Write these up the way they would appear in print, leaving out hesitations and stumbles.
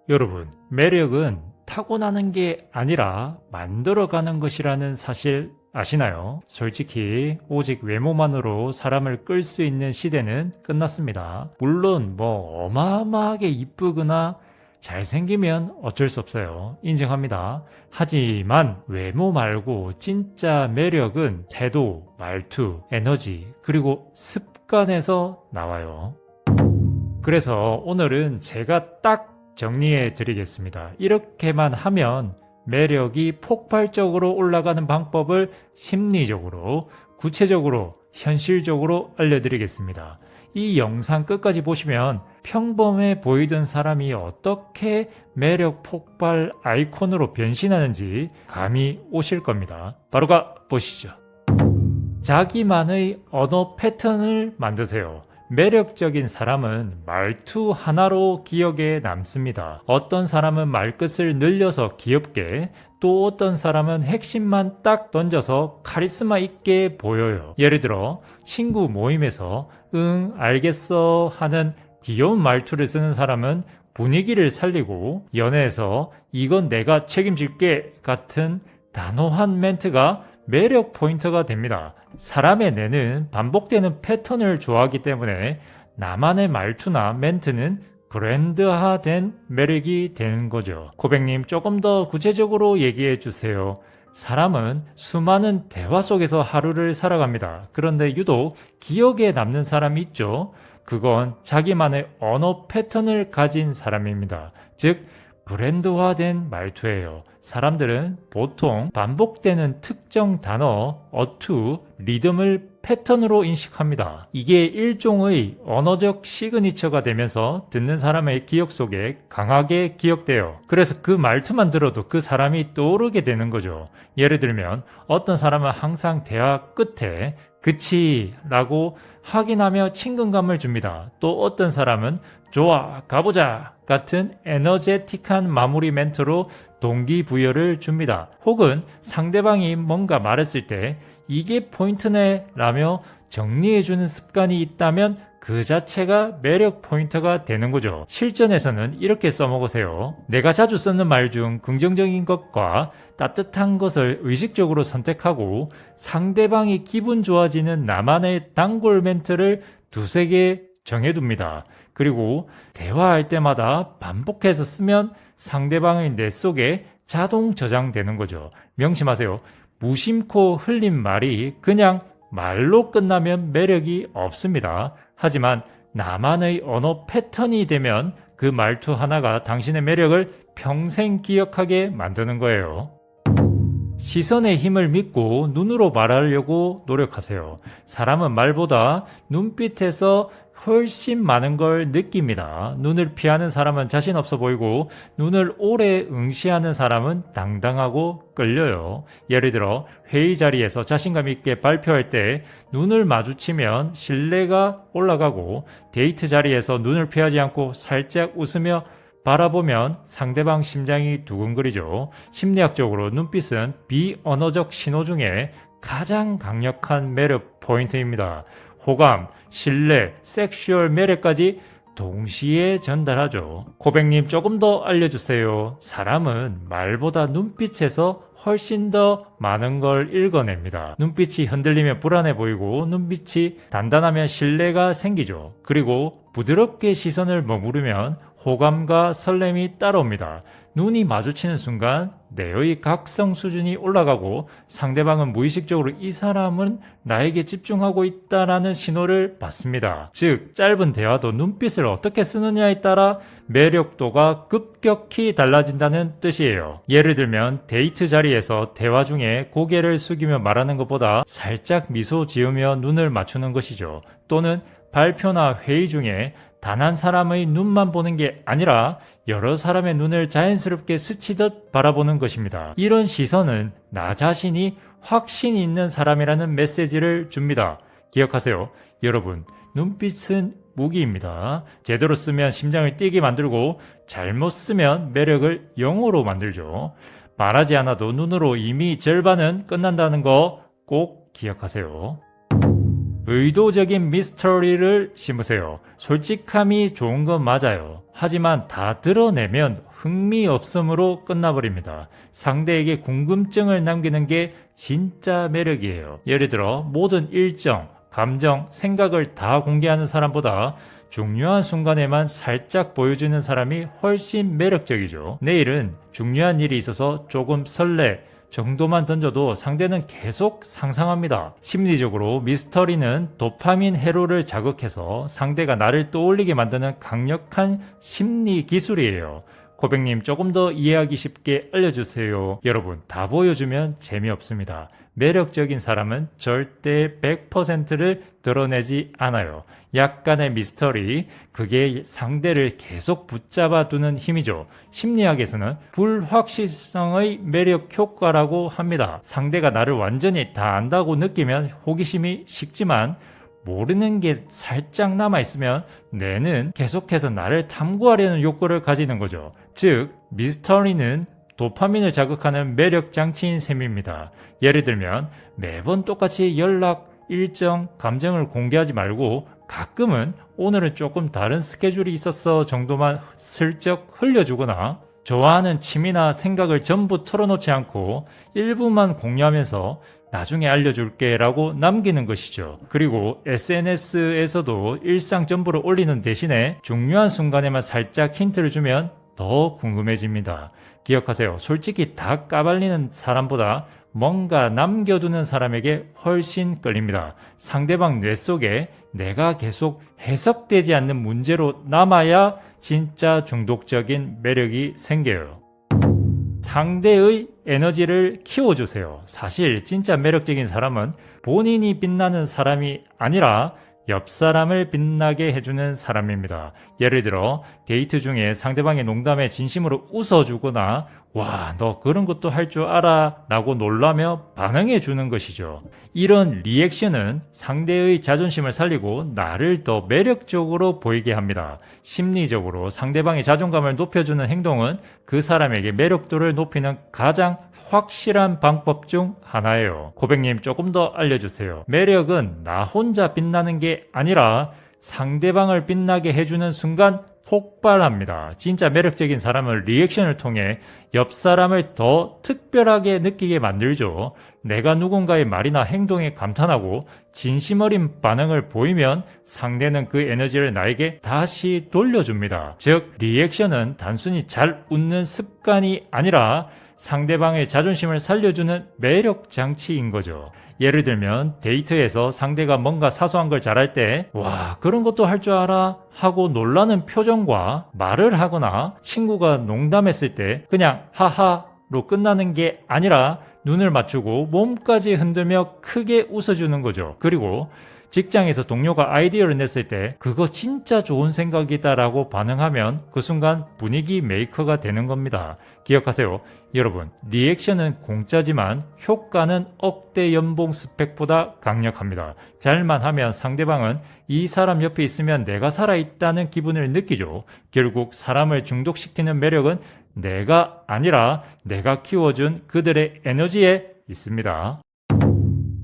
여러분, 매력은 타고나는 게 아니라 만들어가는 것이라는 사실 아시나요? 솔직히 오직 외모만으로 사람을 끌 수 있는 시대는 끝났습니다. 물론 어마어마하게 이쁘거나 잘생기면 어쩔 수 없어요. 인정합니다. 하지만 외모 말고 진짜 매력은 태도, 말투, 에너지, 그리고 습관에서 나와요. 그래서 오늘은 제가 딱 정리해 드리겠습니다. 이렇게만 하면 매력이 폭발적으로 올라가는 방법을 심리적으로, 구체적으로, 현실적으로 알려드리겠습니다. 이 영상 끝까지 보시면 평범해 보이던 사람이 어떻게 매력 폭발 아이콘으로 변신하는지 감이 오실 겁니다. 바로 가보시죠. 자기만의 언어 패턴을 만드세요. 매력적인 사람은 말투 하나로 기억에 남습니다. 어떤 사람은 말끝을 늘려서 귀엽게, 또 어떤 사람은 핵심만 딱 던져서 카리스마 있게 보여요. 예를 들어 친구 모임에서 응 알겠어 하는 귀여운 말투를 쓰는 사람은 분위기를 살리고, 연애에서 이건 내가 책임질게 같은 단호한 멘트가 매력 포인트가 됩니다. 사람의 뇌는 반복되는 패턴을 좋아하기 때문에 나만의 말투나 멘트는 브랜드화된 매력이 되는 거죠. 고백님, 조금 더 구체적으로 얘기해 주세요. 사람은 수많은 대화 속에서 하루를 살아갑니다. 그런데 유독 기억에 남는 사람이 있죠. 그건 자기만의 언어 패턴을 가진 사람입니다. 즉 브랜드화된 말투예요. 사람들은 보통 반복되는 특정 단어, 어투, 리듬을 패턴으로 인식합니다. 이게 일종의 언어적 시그니처가 되면서 듣는 사람의 기억 속에 강하게 기억돼요. 그래서 그 말투만 들어도 그 사람이 떠오르게 되는 거죠. 예를 들면 어떤 사람은 항상 대화 끝에 그치 라고 확인하며 친근감을 줍니다. 또 어떤 사람은 좋아 가보자 같은 에너제틱한 마무리 멘트로 동기부여를 줍니다. 혹은 상대방이 뭔가 말했을 때 이게 포인트네 라며 정리해주는 습관이 있다면 그 자체가 매력 포인트가 되는 거죠. 실전에서는 이렇게 써먹으세요. 내가 자주 쓰는 말 중 긍정적인 것과 따뜻한 것을 의식적으로 선택하고, 상대방이 기분 좋아지는 나만의 단골 멘트를 두세 개 정해둡니다. 그리고 대화할 때마다 반복해서 쓰면 상대방의 뇌 속에 자동 저장되는 거죠. 명심하세요. 무심코 흘린 말이 그냥 말로 끝나면 매력이 없습니다. 하지만 나만의 언어 패턴이 되면 그 말투 하나가 당신의 매력을 평생 기억하게 만드는 거예요. 시선의 힘을 믿고 눈으로 말하려고 노력하세요. 사람은 말보다 눈빛에서 훨씬 많은 걸 느낍니다. 눈을 피하는 사람은 자신 없어 보이고, 눈을 오래 응시하는 사람은 당당하고 끌려요. 예를 들어 회의 자리에서 자신감 있게 발표할 때 눈을 마주치면 신뢰가 올라가고, 데이트 자리에서 눈을 피하지 않고 살짝 웃으며 바라보면 상대방 심장이 두근거리죠. 심리학적으로 눈빛은 비언어적 신호 중에 가장 강력한 매력 포인트입니다. 호감, 신뢰, 섹슈얼 매력까지 동시에 전달하죠. 고백님, 조금 더 알려주세요. 사람은 말보다 눈빛에서 훨씬 더 많은 걸 읽어냅니다. 눈빛이 흔들리면 불안해 보이고, 눈빛이 단단하면 신뢰가 생기죠. 그리고 부드럽게 시선을 머무르면 호감과 설렘이 따라옵니다. 눈이 마주치는 순간 뇌의 각성 수준이 올라가고, 상대방은 무의식적으로 이 사람은 나에게 집중하고 있다라는 신호를 받습니다. 즉, 짧은 대화도 눈빛을 어떻게 쓰느냐에 따라 매력도가 급격히 달라진다는 뜻이에요. 예를 들면 데이트 자리에서 대화 중에 고개를 숙이며 말하는 것보다 살짝 미소 지으며 눈을 맞추는 것이죠. 또는 발표나 회의 중에 단 한 사람의 눈만 보는 게 아니라 여러 사람의 눈을 자연스럽게 스치듯 바라보는 것입니다. 이런 시선은 나 자신이 확신 있는 사람이라는 메시지를 줍니다. 기억하세요. 여러분, 눈빛은 무기입니다. 제대로 쓰면 심장을 뛰게 만들고, 잘못 쓰면 매력을 0으로 만들죠. 말하지 않아도 눈으로 이미 절반은 끝난다는 거 꼭 기억하세요. 의도적인 미스터리를 심으세요. 솔직함이 좋은 건 맞아요. 하지만 다 드러내면 흥미없음으로 끝나버립니다. 상대에게 궁금증을 남기는 게 진짜 매력이에요. 예를 들어 모든 일정, 감정, 생각을 다 공개하는 사람보다 중요한 순간에만 살짝 보여주는 사람이 훨씬 매력적이죠. 내일은 중요한 일이 있어서 조금 설레 정도만 던져도 상대는 계속 상상합니다. 심리적으로 미스터리는 도파민 회로를 자극해서 상대가 나를 떠올리게 만드는 강력한 심리 기술이에요. 고백님 조금 더 이해하기 쉽게 알려주세요. 여러분, 다 보여주면 재미없습니다. 매력적인 사람은 절대 100%를 드러내지 않아요. 약간의 미스터리, 그게 상대를 계속 붙잡아 두는 힘이죠. 심리학에서는 불확실성의 매력 효과라고 합니다. 상대가 나를 완전히 다 안다고 느끼면 호기심이 식지만 모르는 게 살짝 남아있으면 뇌는 계속해서 나를 탐구하려는 욕구를 가지는 거죠. 즉, 미스터리는 도파민을 자극하는 매력 장치인 셈입니다. 예를 들면 매번 똑같이 연락, 일정, 감정을 공개하지 말고 가끔은 오늘은 조금 다른 스케줄이 있었어 정도만 슬쩍 흘려주거나 좋아하는 취미나 생각을 전부 털어놓지 않고 일부만 공유하면서 나중에 알려줄게 라고 남기는 것이죠. 그리고 SNS에서도 일상 전부를 올리는 대신에 중요한 순간에만 살짝 힌트를 주면 더 궁금해집니다. 기억하세요. 솔직히 다 까발리는 사람보다 뭔가 남겨두는 사람에게 훨씬 끌립니다. 상대방 뇌 속에 내가 계속 해석되지 않는 문제로 남아야 진짜 중독적인 매력이 생겨요. 상대의 에너지를 키워주세요. 사실 진짜 매력적인 사람은 본인이 빛나는 사람이 아니라 옆 사람을 빛나게 해주는 사람입니다. 예를 들어 데이트 중에 상대방의 농담에 진심으로 웃어주거나 와, 너 그런 것도 할 줄 알아 라고 놀라며 반응해 주는 것이죠. 이런 리액션은 상대의 자존심을 살리고 나를 더 매력적으로 보이게 합니다. 심리적으로 상대방의 자존감을 높여주는 행동은 그 사람에게 매력도를 높이는 가장 확실한 방법 중 하나예요. 고백님 조금 더 알려주세요. 매력은 나 혼자 빛나는 게 아니라 상대방을 빛나게 해주는 순간 폭발합니다. 진짜 매력적인 사람은 리액션을 통해 옆 사람을 더 특별하게 느끼게 만들죠. 내가 누군가의 말이나 행동에 감탄하고 진심 어린 반응을 보이면 상대는 그 에너지를 나에게 다시 돌려줍니다. 즉, 리액션은 단순히 잘 웃는 습관이 아니라 상대방의 자존심을 살려주는 매력 장치인 거죠. 예를 들면 데이트에서 상대가 뭔가 사소한 걸 잘할 때 와, 그런 것도 할 줄 알아? 하고 놀라는 표정과 말을 하거나 친구가 농담했을 때 그냥 하하로 끝나는 게 아니라 눈을 맞추고 몸까지 흔들며 크게 웃어주는 거죠. 그리고 직장에서 동료가 아이디어를 냈을 때 그거 진짜 좋은 생각이다 라고 반응하면 그 순간 분위기 메이커가 되는 겁니다. 기억하세요. 여러분, 리액션은 공짜지만 효과는 억대 연봉 스펙보다 강력합니다. 잘만 하면 상대방은 이 사람 옆에 있으면 내가 살아있다는 기분을 느끼죠. 결국 사람을 중독시키는 매력은 내가 아니라 내가 키워준 그들의 에너지에 있습니다.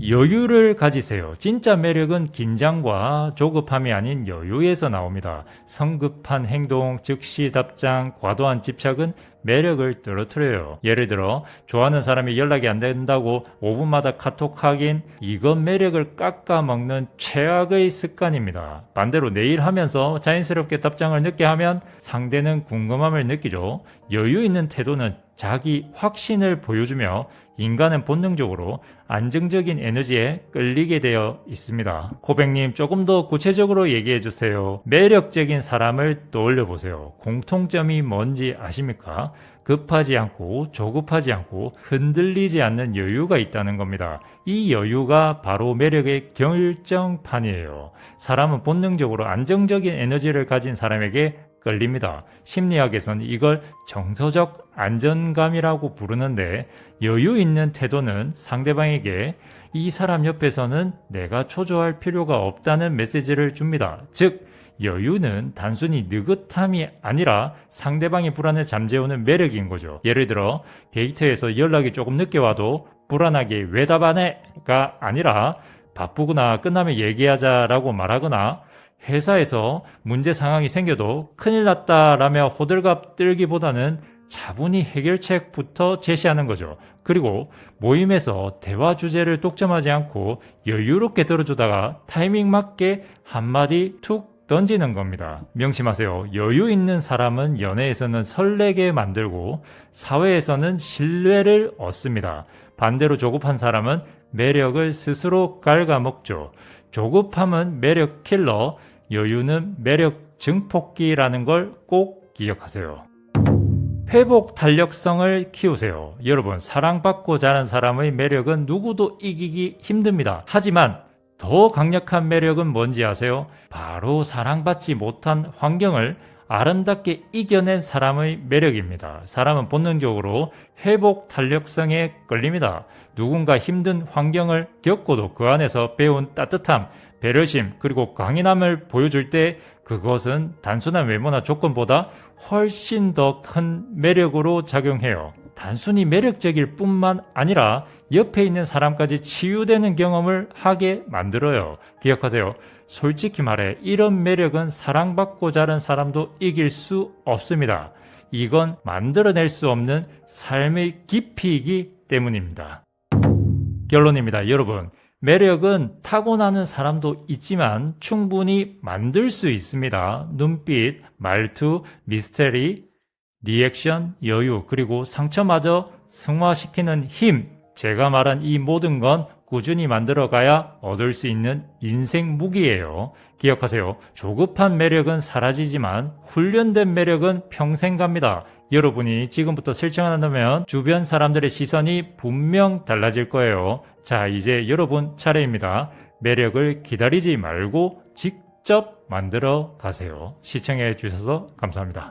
여유를 가지세요. 진짜 매력은 긴장과 조급함이 아닌 여유에서 나옵니다. 성급한 행동, 즉시 답장, 과도한 집착은 매력을 떨어뜨려요. 예를 들어 좋아하는 사람이 연락이 안 된다고 5분마다 카톡하긴 이건 매력을 깎아먹는 최악의 습관입니다. 반대로 내일 하면서 자연스럽게 답장을 늦게 하면 상대는 궁금함을 느끼죠. 여유 있는 태도는 자기 확신을 보여주며 인간은 본능적으로 안정적인 에너지에 끌리게 되어 있습니다. 고백님 조금 더 구체적으로 얘기해 주세요. 매력적인 사람을 떠올려 보세요. 공통점이 뭔지 아십니까? 급하지 않고 조급하지 않고 흔들리지 않는 여유가 있다는 겁니다. 이 여유가 바로 매력의 결정판이에요. 사람은 본능적으로 안정적인 에너지를 가진 사람에게 끌립니다. 심리학에서는 이걸 정서적 안정감이라고 부르는데 여유 있는 태도는 상대방에게 이 사람 옆에서는 내가 초조할 필요가 없다는 메시지를 줍니다. 즉, 여유는 단순히 느긋함이 아니라 상대방의 불안을 잠재우는 매력인 거죠. 예를 들어 데이트에서 연락이 조금 늦게 와도 불안하게 왜 답 안 해?가 아니라 바쁘구나, 끝나면 얘기하자라고 말하거나 회사에서 문제 상황이 생겨도 큰일 났다라며 호들갑 떨기보다는 차분히 해결책부터 제시하는 거죠. 그리고 모임에서 대화 주제를 독점하지 않고 여유롭게 들어주다가 타이밍 맞게 한마디 툭 던지는 겁니다. 명심하세요. 여유 있는 사람은 연애에서는 설레게 만들고 사회에서는 신뢰를 얻습니다. 반대로 조급한 사람은 매력을 스스로 갉아먹죠. 조급함은 매력 킬러, 여유는 매력 증폭기라는 걸 꼭 기억하세요. 회복 탄력성을 키우세요. 여러분, 사랑받고 자란 사람의 매력은 누구도 이기기 힘듭니다. 하지만 더 강력한 매력은 뭔지 아세요? 바로 사랑받지 못한 환경을 아름답게 이겨낸 사람의 매력입니다. 사람은 본능적으로 회복 탄력성에 끌립니다. 누군가 힘든 환경을 겪고도 그 안에서 배운 따뜻함, 배려심, 그리고 강인함을 보여줄 때 그것은 단순한 외모나 조건보다 훨씬 더 큰 매력으로 작용해요. 단순히 매력적일 뿐만 아니라 옆에 있는 사람까지 치유되는 경험을 하게 만들어요. 기억하세요. 솔직히 말해 이런 매력은 사랑받고 자란 사람도 이길 수 없습니다. 이건 만들어낼 수 없는 삶의 깊이이기 때문입니다. 결론입니다. 여러분, 매력은 타고나는 사람도 있지만 충분히 만들 수 있습니다. 눈빛, 말투, 미스테리, 리액션, 여유, 그리고 상처마저 승화시키는 힘. 제가 말한 이 모든 건 꾸준히 만들어가야 얻을 수 있는 인생 무기예요. 기억하세요. 조급한 매력은 사라지지만 훈련된 매력은 평생 갑니다. 여러분이 지금부터 실천한다면 주변 사람들의 시선이 분명 달라질 거예요. 자, 이제 여러분 차례입니다. 매력을 기다리지 말고 직접 만들어 가세요. 시청해 주셔서 감사합니다.